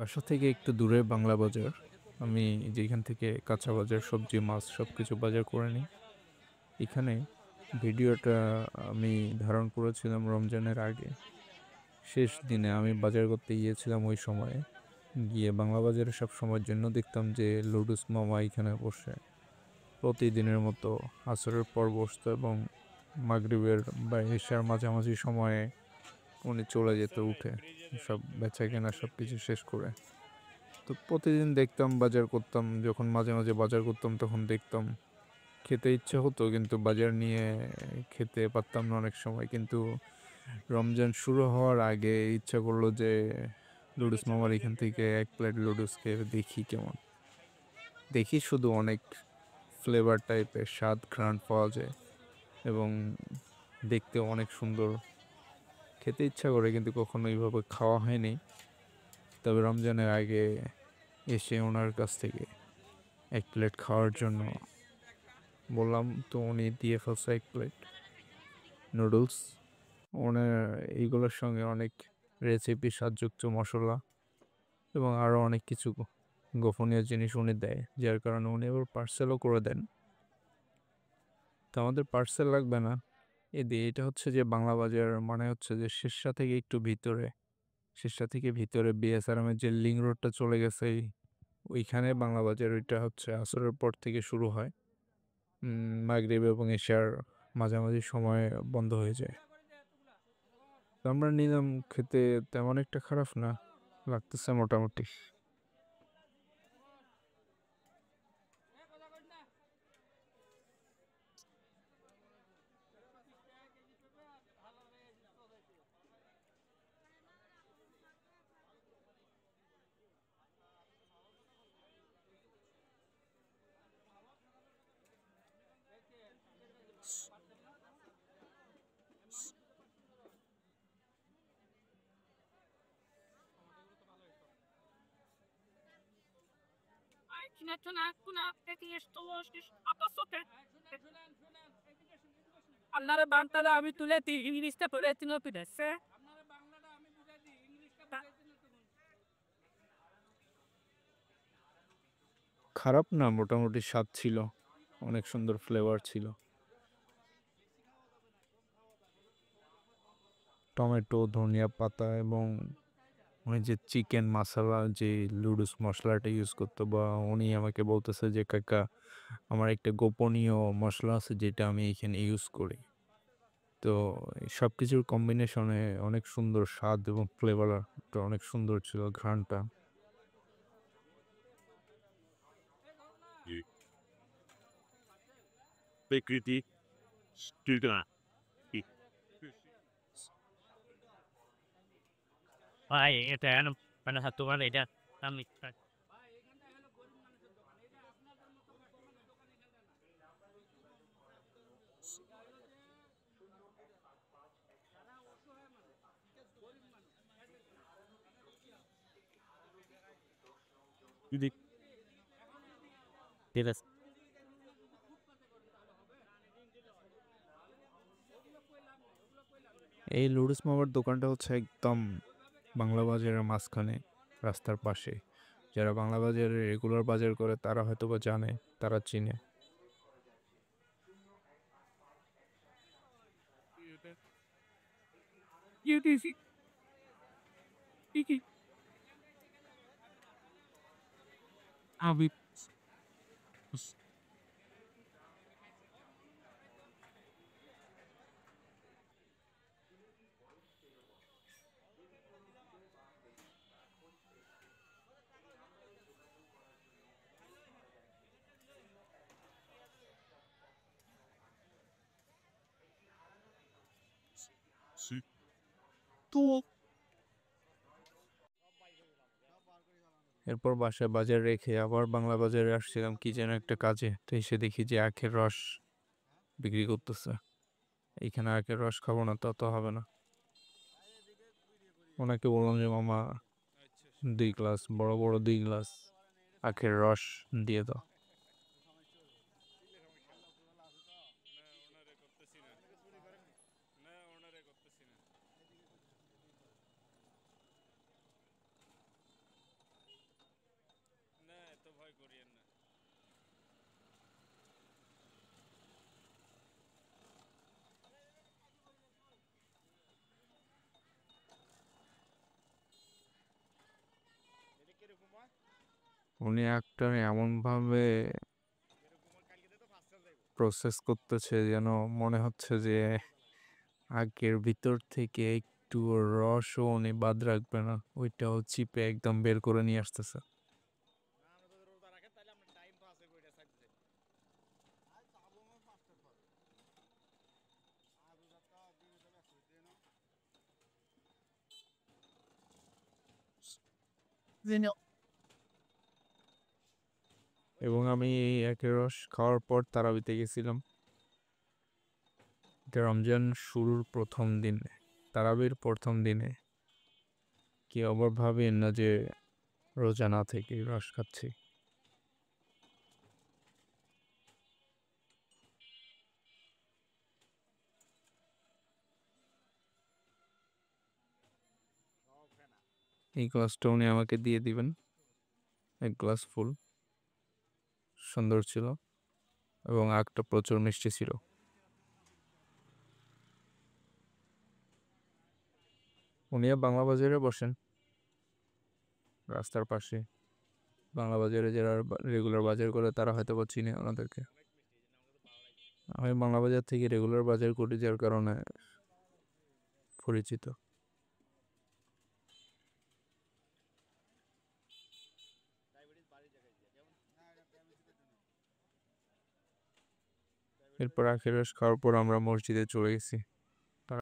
বাসা থেকে একটু দূরে বাংলা বাজার। আমি যেখান থেকে কাঁচা বাজার, সবজি, মাছ সবকিছু বাজার করে নিই। এখানে ভিডিওটা আমি ধারণ করেছিলাম রমজানের আগে। শেষ দিনে আমি বাজার করতে গিয়েছিলাম ওই সময়ে। গিয়ে বাংলা বাজারে সব সময়ের জন্য দেখতাম যে লুডুস মামা এখানে বসে। প্রতিদিনের মতো আসরের পর বসতো এবং মাগরিবের বা এশার মাঝামাঝি সময়ে উনি চলে যেত উঠে। সব বেচাকেনা সবকিছু শেষ করে। তো প্রতিদিন দেখতাম বাজার করতাম, যখন মাঝে মাঝে বাজার করতাম তখন দেখতাম খেতে ইচ্ছা হতো, কিন্তু বাজার নিয়ে খেতে পারতাম না অনেক সময়। কিন্তু রমজান শুরু হওয়ার আগে ইচ্ছা করলো যে লুডুস মামার এখান থেকে এক প্লেট লুডুস খেয়ে দেখি কেমন। দেখি শুধু অনেক ফ্লেভার টাইপের স্বাদ ঘ্রাণ পাওয়া যায় এবং দেখতে অনেক সুন্দর, খেতে ইচ্ছা করে, কিন্তু কখনো এইভাবে খাওয়া হয়নি। তবে রমজানের আগে এসে ওনার কাছ থেকে এক প্লেট খাওয়ার জন্য বললাম, তো উনি দিয়ে ফেলছে এক প্লেট নুডলস। ওনার এইগুলোর সঙ্গে অনেক রেসিপি, স্বাদযুক্ত মশলা এবং আরও অনেক কিছু গোপনীয় জিনিস উনি দেয়, যার কারণে উনি আবার পার্সেলও করে দেন। তো আমাদের পার্সেল লাগবে না। এটা হচ্ছে যে বাংলা বাজার মানে হচ্ছে যে শেরশা থেকে একটু ভিতরে, শেরশা থেকে ভিতরে বিএসআরএমের যে লিঙ্ক রোডটা চলে গেছে ওইখানে বাংলা বাজার। ওইটা হচ্ছে আসরের পর থেকে শুরু হয়, মাগরিব এবং এশার মাঝামাঝি সময়ে বন্ধ হয়ে যায়। তো আমরা নিলাম, খেতে তেমন একটা খারাপ না, লাগতেছে মোটামুটি। আল্লাহর বান্দারা আমি তুলে দিই ইংলিশটা পড়ে তিনো পিড়েছে খারাপ না, মোটামুটি স্বাদ ছিল, অনেক সুন্দর ফ্লেভার ছিল। টমেটো, ধনিয়া পাতা এবং উনি যে চিকেন মশলা, যে লুডুস মশলাটা ইউজ করতো, বা উনি আমাকে বলতেছে যে কাকা আমার একটা গোপনীয় মশলা আছে যেটা আমি এখানে ইউজ করি। তো সব কিছুর কম্বিনেশনে অনেক সুন্দর স্বাদ এবং ফ্লেভারটা অনেক সুন্দর ছিল, ঘ্রাণটা। প্রকৃতি সৃষ্টিরা ভাই এটা মানে তোমার এটা আমি যদি ঠিক আছে এই লুডুস মামার দোকানটা হচ্ছে একদম বাংলা বাজারের মাঝখানে, রাস্তার পাশে। যারা বাংলা বাজারে রেগুলার বাজার করে তারা হয়তো বা জানে, তারা চিনে। ইউটিসি কি আমি তো এরপর বাসায় বাজার রেখে আবার বাংলা বাজারে আসছিলাম কি যেন একটা কাজে, তো এসে দেখি যে আখের রস বিক্রি করতেছে। এইখানে আখের রস খাবো না, তা তো হবে না। ওনাকে বললাম যে মামা 2 গ্লাস, বড় বড় 2 গ্লাস আখের রস দিয়ে দাও। উনি একটা এমনভাবে প্রসেস করতেছে যেন মনে হচ্ছে যে আগের ভিতর থেকে একটু রসও উনি বাদ রাখবে না, ওইটাও চিপে একদম বের করে নিয়ে আসতেছে। এবং আমি এই একের রস খাওয়ার পর তারাবিতে গেছিলাম। এটা রমজান শুরুর প্রথম দিনে, তারাবির প্রথম দিনে। কি আবার ভাবেন না যে রোজা না থেকে রস খাচ্ছি। এই গ্লাসটা উনি আমাকে দিয়ে দিবেন, এক গ্লাস ফুল, সুন্দর ছিল এবং আগটা প্রচুর মিষ্টি ছিল। উনিও বাংলা বাজারে বসেন, রাস্তার পাশে। বাংলা বাজারে যারা রেগুলার বাজার করে তারা হয়তো বা চিনে ওনাদেরকে। আমি বাংলা বাজার থেকে রেগুলার বাজার করি, যার কারণে পরিচিত। এরপর আখের রস খাওয়ার পর আমরা মসজিদে চলে গেছি।